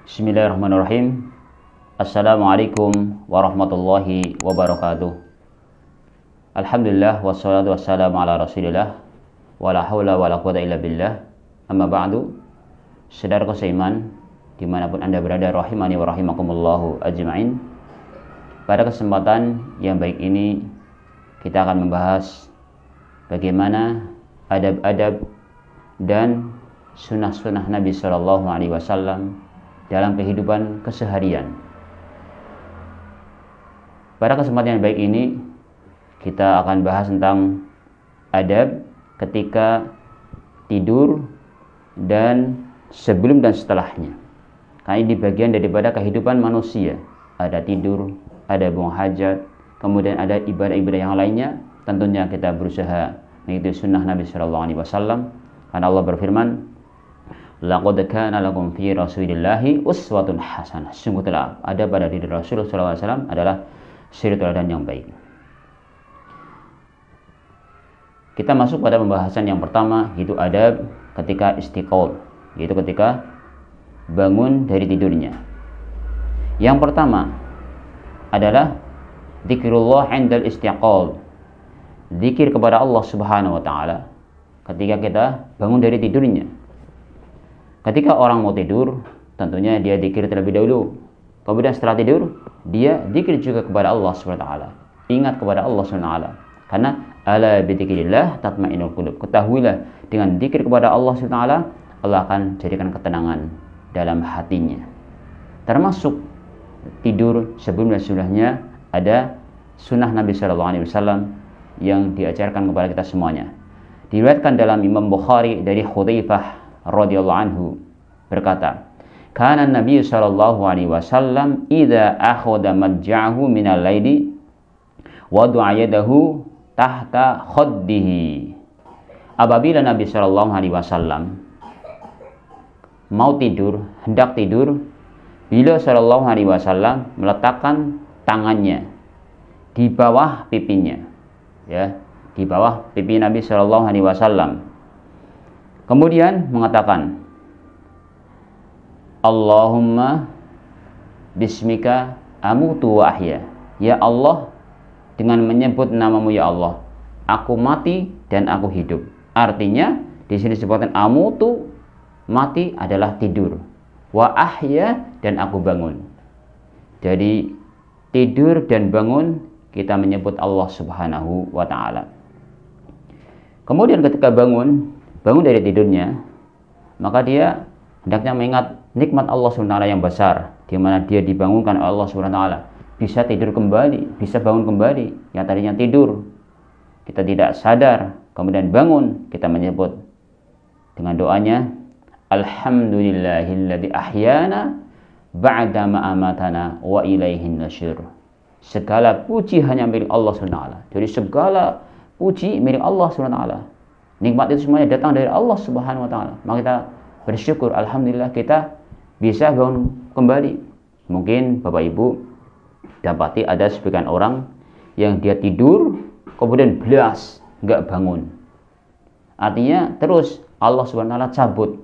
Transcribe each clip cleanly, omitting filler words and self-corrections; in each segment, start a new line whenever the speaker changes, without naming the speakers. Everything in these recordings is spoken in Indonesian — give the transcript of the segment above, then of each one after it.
Bismillahirrahmanirrahim. Assalamualaikum warahmatullahi wabarakatuh. Alhamdulillah wassalatu wassalamu ala Rasulillah wala haula wala quwata illa billah. Amma ba'du. Saudara seiman dimanapun Anda berada, rahimani wa rahimakumullahu ajma'in. Pada kesempatan yang baik ini kita akan membahas bagaimana adab-adab dan sunnah-sunnah Nabi Shallallahu Alaihi Wasallam dalam kehidupan keseharian. Pada kesempatan yang baik ini kita akan bahas tentang adab ketika tidur dan sebelum dan setelahnya. Karena ini bagian daripada kehidupan manusia. Ada tidur, ada buang hajat, kemudian ada ibadah-ibadah yang lainnya. Tentunya kita berusaha mengikuti sunnah Nabi Shallallahu Alaihi Wasallam. Karena Allah berfirman, laqad kana lakum fi rasulillahi uswatun hasanah. Sungguh telah ada pada diri Rasulullah SAW adalah suri teladan yang baik. Kita masuk pada pembahasan yang pertama, yaitu adab ketika istiqol, yaitu ketika bangun dari tidurnya. Yang pertama adalah zikrullah indal istiqol, zikir kepada Allah Subhanahu wa taala ketika kita bangun dari tidurnya. Ketika orang mau tidur, tentunya dia zikir terlebih dahulu. Kemudian setelah tidur, dia zikir juga kepada Allah Subhanahu wa taala. Ingat kepada Allah Subhanahu wa taala. Karena ala bi dzikrillah tatma'innul qulub. Ketahuilah dengan zikir kepada Allah Subhanahu wa taala, Allah akan jadikan ketenangan dalam hatinya. Termasuk tidur sebelum dan sesudahnya ada sunnah Nabi Shallallahu Alaihi Wasallam yang diajarkan kepada kita semuanya. Diriwayatkan dalam Imam Bukhari dari Hudzaifah radhiyallahu anhu berkata, kana Nabi sallallahu alaihi wasallam idza akhadha madja'ahu minal laili wada'a yadahu tahta khaddihi. Apabila Nabi sallallahu alaihi wasallam mau tidur, hendak tidur, beliau sallallahu alaihi wasallam meletakkan tangannya di bawah pipinya, ya, di bawah pipi Nabi sallallahu alaihi wasallam. Kemudian mengatakan, Allahumma bismika amutu wa ahya. Ya Allah, dengan menyebut namamu ya Allah, aku mati dan aku hidup. Artinya di sini disebutkan amutu, mati adalah tidur. Wa ahya, dan aku bangun. Jadi tidur dan bangun kita menyebut Allah Subhanahu wa taala. Kemudian ketika bangun dari tidurnya, maka dia hendaknya mengingat nikmat Allah SWT yang besar, di mana dia dibangunkan oleh Allah SWT, bisa tidur kembali, bisa bangun kembali. Yang tadinya tidur, kita tidak sadar, kemudian bangun, kita menyebut dengan doanya, Alhamdulillahilladzi ahyana ba'da ma amatana wa ilaihin nasyur. Segala puji hanya milik Allah SWT. Jadi segala puji milik Allah SWT. Nikmat itu semuanya datang dari Allah Subhanahu wa taala. Maka kita bersyukur, alhamdulillah kita bisa bangun kembali. Mungkin Bapak Ibu dapati ada sebagian orang yang dia tidur kemudian belas enggak bangun. Artinya terus Allah Subhanahu wa taala cabut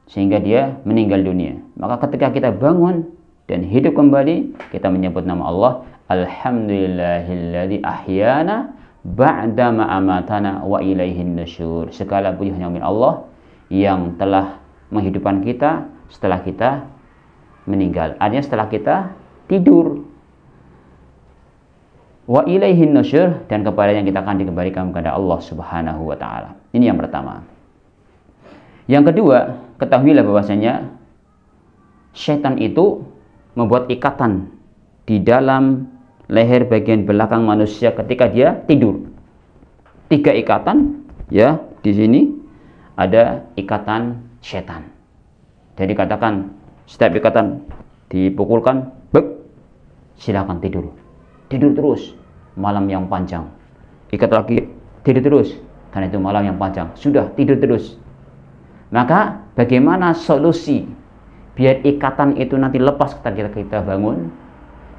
sehingga dia meninggal dunia. Maka ketika kita bangun dan hidup kembali, kita menyebut nama Allah, Alhamdulillahilladzi ahyana ba'da ma amatana wa ilaihin nasyur. Segala puji hanya milik Allah yang telah menghidupkan kita setelah kita meninggal. Artinya setelah kita tidur. Wa ilaihin nasyur, dan kepadanya kita akan dikembalikan kepada Allah Subhanahu wa taala. Ini yang pertama. Yang kedua, ketahuilah bahwasanya syaitan itu membuat ikatan di dalam leher bagian belakang manusia ketika dia tidur. 3 ikatan, ya, di sini ada ikatan setan. Jadi katakan setiap ikatan dipukulkan, silakan tidur. Tidur terus, malam yang panjang. Ikat lagi, tidur terus, karena itu malam yang panjang. Sudah, tidur terus. Maka bagaimana solusi biar ikatan itu nanti lepas ketika kita bangun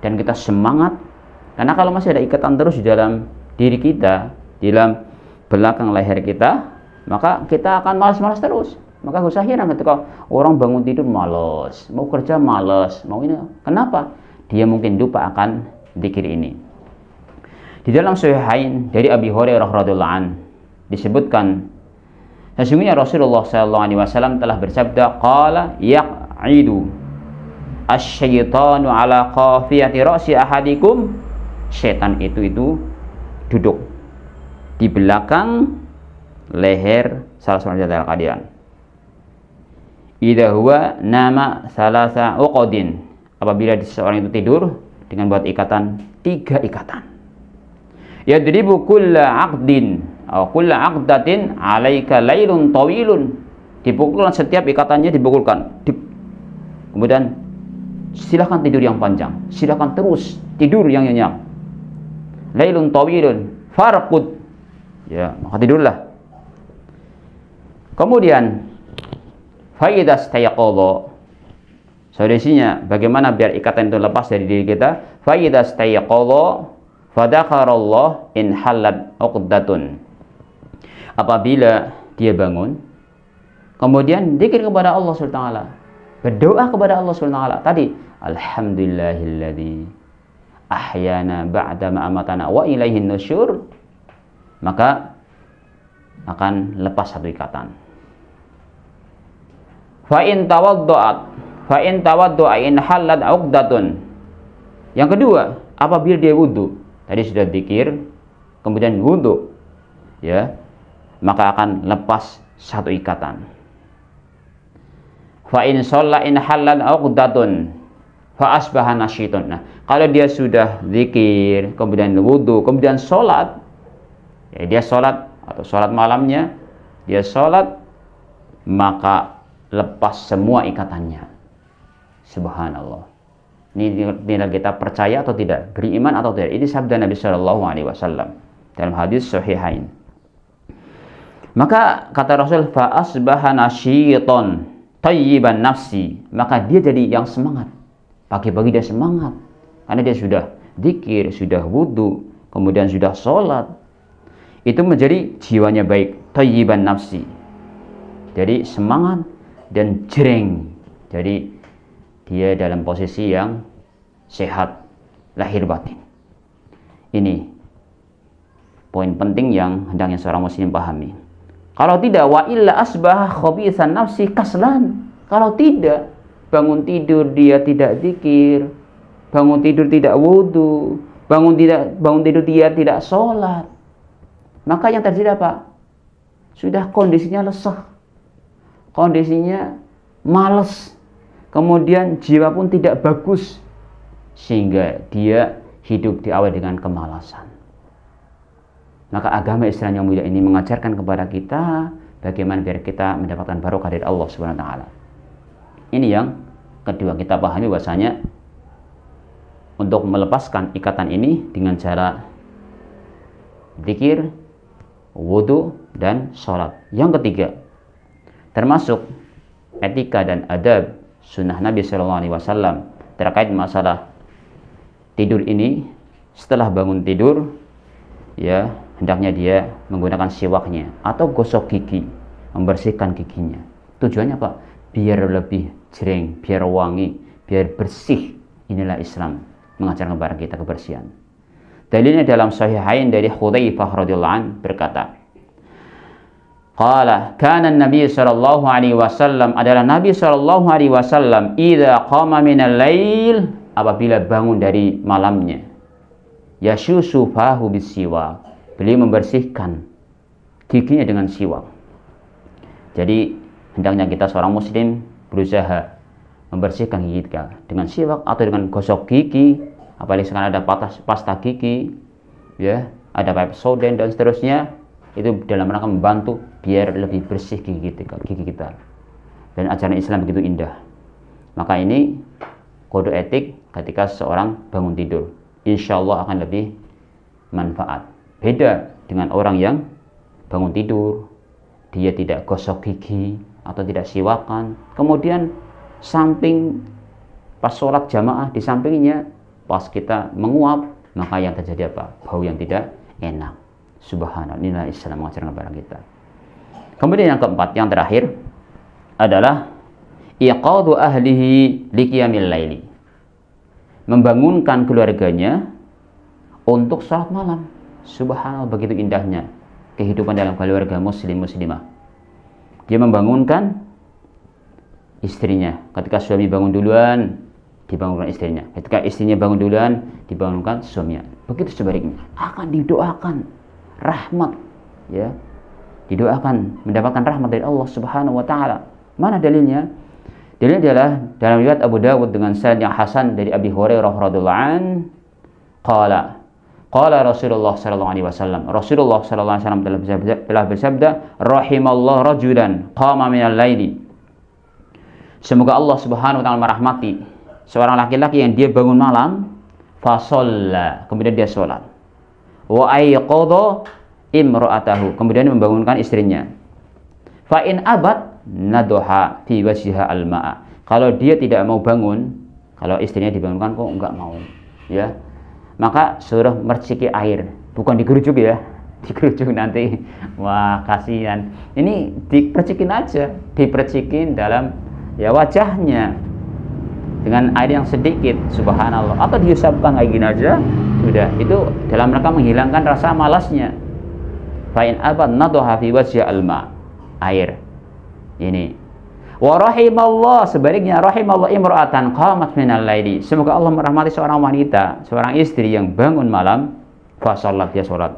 dan kita semangat? Karena kalau masih ada ikatan terus di dalam diri kita, di dalam belakang leher kita, maka kita akan malas-malas terus. Maka gak usah heran ketika orang bangun tidur malas, mau kerja malas, mau ini. Kenapa? Dia mungkin lupa akan zikir ini. Di dalam Sahihain dari Abi Hurairah radhiyallahu an disebutkan sesungguhnya Rasulullah SAW telah bersabda, qala yaq'idu asy-syaitanu ala qafiyati ra'si ahadikum. Setan itu duduk di belakang leher salah seorang di antara kalian. Idza huwa nama salasa uqadin. Apabila seseorang itu tidur dengan buat ikatan 3 ikatan. Yadribu kulla 'aqdin atau kulla 'aqdatin 'alaika lailun tawilun. Dipukulkan setiap ikatannya dipukulkan. Kemudian silakan tidur yang panjang. Silakan terus tidur yang nyenyak. Lailun tawilun farqud. Ya, maka tidurlah. Kemudian faidas tayaqadha. Solusinya bagaimana biar ikatan itu lepas dari diri kita? Faidas tayaqadha fadzakarallah in halat uqdatun. Apabila dia bangun, kemudian zikir kepada Allah Subhanahu wa taala. Berdoa kepada Allah Subhanahu wa taala. Tadi alhamdulillahilladzi ahyana ba'da ma amatana wa ilaihin nusyur. Maka akan lepas satu ikatan. Fa in tawaddu'a in halat uqdatun. Yang kedua, apabila dia wudu, tadi sudah zikir, kemudian wudu, ya, maka akan lepas satu ikatan. Fa in shalla in halat uqdatun fa asbaha nasyitun. Nah, kalau dia sudah zikir, kemudian wudu, kemudian sholat, ya, dia sholat atau sholat malamnya, dia sholat, maka lepas semua ikatannya. Subhanallah. Ini tinggal kita percaya atau tidak, beriman atau tidak. Ini sabda Nabi Shallallahu Alaihi Wasallam dalam hadis Sahihain. Maka kata Rasul, fa asbaha nasyiton tayyiban nafsi. Maka dia jadi yang semangat. Pagi-pagi dia semangat karena dia sudah zikir, sudah wudu, kemudian sudah sholat. Itu menjadi jiwanya baik, tayyiban nafsi. Jadi semangat dan jreng. Jadi dia dalam posisi yang sehat lahir batin. Ini poin penting yang hendaknya seorang muslim pahami. Kalau tidak, wa illa asbah khabithan nafsi kaslan. Kalau tidak, bangun tidur dia tidak zikir, bangun tidur tidak wudu, bangun tidur dia tidak sholat, maka yang terjadi apa? Sudah kondisinya lesah, kondisinya malas, kemudian jiwa pun tidak bagus, sehingga dia hidup diawali dengan kemalasan. Maka agama Islam yang mulia ini mengajarkan kepada kita bagaimana biar kita mendapatkan barokah dari Allah Subhanahu wa taala. Ini yang kedua, kita pahami bahwasanya untuk melepaskan ikatan ini dengan cara zikir, wudu, dan sholat. Yang ketiga, termasuk etika dan adab sunnah Nabi Sallallahu Alaihi Wasallam terkait masalah tidur ini. Setelah bangun tidur, ya, hendaknya dia menggunakan siwaknya atau gosok gigi, membersihkan giginya. Tujuannya apa? Biar lebih jreng, biar wangi, biar bersih. Inilah Islam mengajarkan kepada kita kebersihan. Dalilnya dalam Sahihain dari Hudzaifah radhiyallahu anhu berkata, qala kana Nabi sallallahu alaihi wasallam, adalah Nabi sallallahu alaihi wasallam, idza qama minal lail, apabila bangun dari malamnya, yashushu fahu bisiwak, beliau membersihkan giginya dengan siwak. Jadi hendaknya kita seorang muslim berusaha membersihkan gigi kita dengan siwak atau dengan gosok gigi. Apalagi sekarang ada pasta gigi, ya, ada Pepsodent dan seterusnya. Itu dalam rangka membantu biar lebih bersih gigi kita. Dan ajaran Islam begitu indah. Maka ini kode etik ketika seseorang bangun tidur, insya Allah akan lebih manfaat. Beda dengan orang yang bangun tidur, dia tidak gosok gigi atau tidak siwakan, kemudian samping pas sholat jamaah di sampingnya, pas kita menguap, maka yang terjadi apa? Bau yang tidak enak. Subhanallah, inilah Islam mengajarkan kepada kita. Kemudian yang keempat, yang terakhir, adalah iqadhu ahlihi liqiyamil laili. Membangunkan keluarganya untuk salat malam. Subhanallah, begitu indahnya kehidupan dalam keluarga muslim muslimah. Dia membangunkan istrinya. Ketika suami bangun duluan, dibangunkan istrinya. Ketika istrinya bangun duluan, dibangunkan suaminya. Begitu sebaliknya. Akan didoakan rahmat, ya. Didoakan mendapatkan rahmat dari Allah Subhanahu wa taala. Mana dalilnya? Dalilnya adalah dalam riwayat Abu Dawud dengan sanad yang hasan dari Abi Hurairah radhiyallahu an, qala Rasulullah sallallahu alaihi wasallam. Rasulullah sallallahu alaihi wasallam telah bersabda, rahimallahu rajulan qama minal laili. Semoga Allah Subhanahu wa taala merahmati seorang laki-laki yang dia bangun malam, fa shalla, kemudian dia salat. Wa ayqadha imra'atahu, kemudian membangunkan istrinya. Fa in abad nadha fi wajhiha al-ma'a. Kalau dia tidak mau bangun, kalau istrinya dibangunkan kok enggak mau, ya, maka suruh merciki air, bukan digerujuk ya. Digerujuk nanti, wah kasihan. Ini dipercikin aja, dipercikin dalam ya wajahnya dengan air yang sedikit, subhanallah, atau diusapkan kayak gini aja, sudah. Itu dalam rangka menghilangkan rasa malasnya. Fa in abad nadha fi wajhiha al-ma', air. Ini. Wa rahimallah, sebaliknya rahimallah imra'atan qamat minal laili. Semoga Allah merahmati seorang wanita, seorang istri yang bangun malam, fa shalat, dia salat.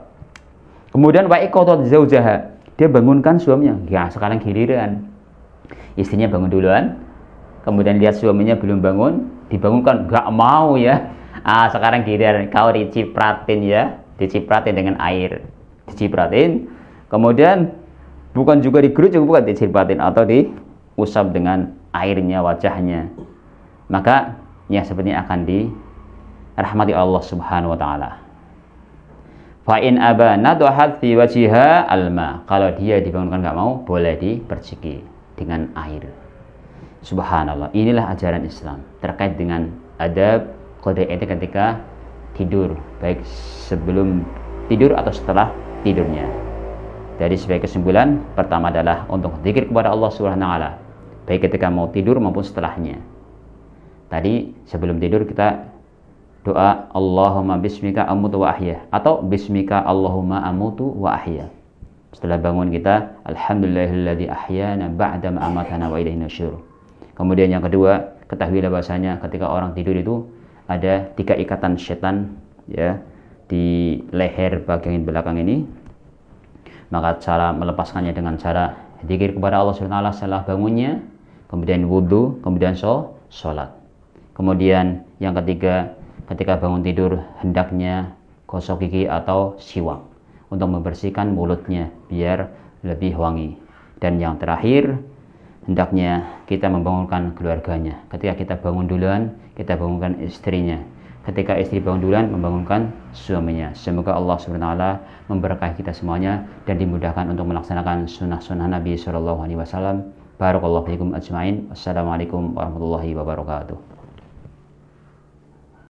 Kemudian wa iqadat zaujaha, dia bangunkan suaminya. Ya, sekarang giliran istrinya bangun duluan, kemudian lihat suaminya belum bangun, dibangunkan, enggak mau ya. Sekarang giliran kau dicipratin ya, dicipratin dengan air. Dicipratin, kemudian bukan juga digerujuk, bukan dicipratin atau diusap dengan airnya wajahnya. Maka ya sepertinya akan dirahmati Allah Subhanahu wa taala. Fa in aba nadhat fi wajhiha alma. Kalau dia dibangunkan enggak mau, boleh diperciki dengan air. Subhanallah, inilah ajaran Islam terkait dengan adab kode etik ketika tidur, baik sebelum tidur atau setelah tidurnya. Dari sebagai kesimpulan, pertama adalah untuk zikir kepada Allah Subhanahu wa taala, baik ketika mau tidur maupun setelahnya. Tadi sebelum tidur kita doa Allahumma bismika amutu wa ahya, atau bismika Allahumma amutu wa ahya. Setelah bangun kita alhamdulillahilladzi ahyana ba'da ma amatana wa ilaihi nusyur. Kemudian yang kedua, ketahuilah bahasanya ketika orang tidur itu ada 3 ikatan setan ya di leher bagian belakang ini. Maka cara melepaskannya dengan cara zikir kepada Allah Subhanahu wa taala setelah bangunnya, kemudian wudu, kemudian sholat. Kemudian yang ketiga, ketika bangun tidur hendaknya gosok gigi atau siwak untuk membersihkan mulutnya biar lebih wangi. Dan yang terakhir, hendaknya kita membangunkan keluarganya. Ketika kita bangun duluan, kita bangunkan istrinya. Ketika istri bangun duluan, membangunkan suaminya. Semoga Allah SWT memberkahi kita semuanya dan dimudahkan untuk melaksanakan sunnah-sunnah Nabi SAW. Barakallahu fiikum ajmain. Wassalamualaikum warahmatullahi wabarakatuh.